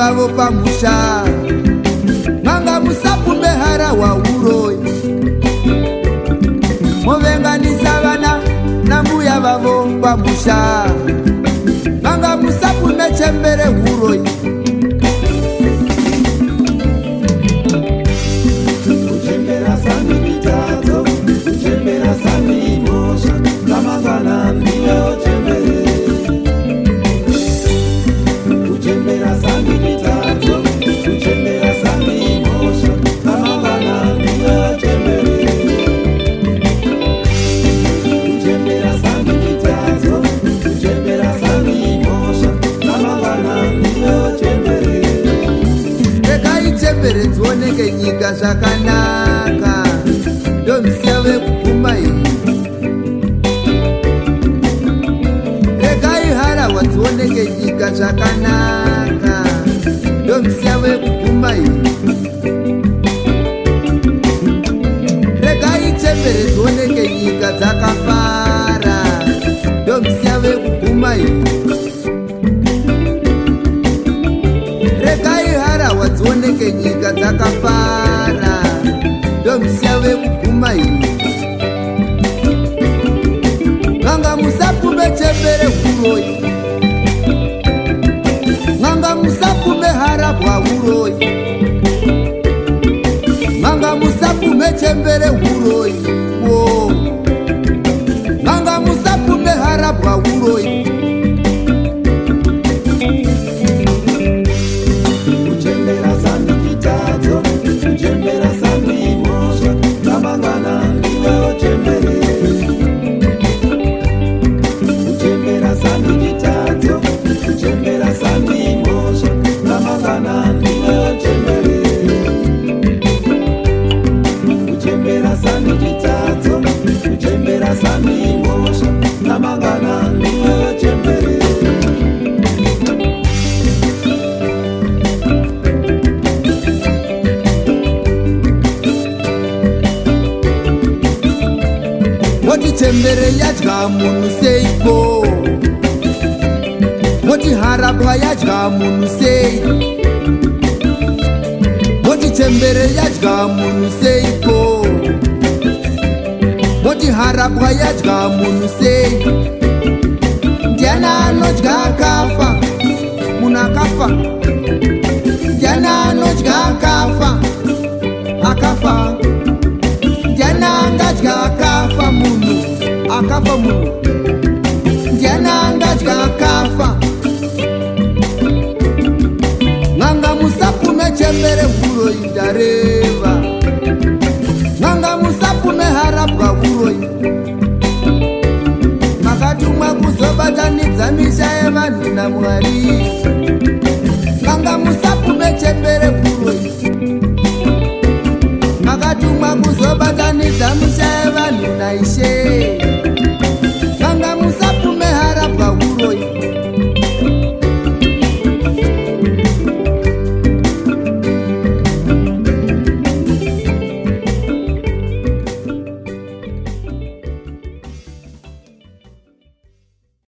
vavo pamusha manga musapume hara wa uroi movenganisa vana na mbuya vavo pamusha manga musapume chembere uroi Uchembera sami mitatu, uchembera sami mosha, kamangana ndiyo chembere. Uchembera sami mitatu, uchembera sami mosha, kamangana ndiyo chembere. Uchembera sami mitatu, uchembera sami mosha, kamangana ndiyo chembere. Rekai chembere tuoneke nyika zvakanaka ndomisiya vekuguma iyi regai harawa tuoneke nyika zvakanaka ndomisiya vekuguma iyi regai chembere tuoneke nyika dzakafara ndomisiya vekuguma iyi regai harawa dzioneke nyika dzakafara ndomisiya vekuguma iyi nganga musapume chembere uroi nganga musapume harabwa uroi nganga musapume chembere uroi wo nganga musapume harabwa uroi Uchembera sami mitatu, uchembera sami mosha, kamangana ndiyo chembere. Uchembera sami mitatu, uchembera sami mosha, kamangana ndiyo chembere. Uchembera sami mitatu, uchembera sami mosha, kamangana ndiyo chembere. moti chembere yadya munhu seiko moti harabwa yadya munhu sei moti chembere yadya munhu seiko moti harabwa yadya munhu sei ndiana anodya akafa munhu akafa ndiana anodya akafa ndiana angadya akafa munhu akafa munhu ndiana angadya akafa nganga musapume chembere uroi ndareva nganga musapume harabwa uroi makatumwa kuzobatanidza misha yevanhu naMwari nganga musapume chembere uroi makatumwa kuzobatanidza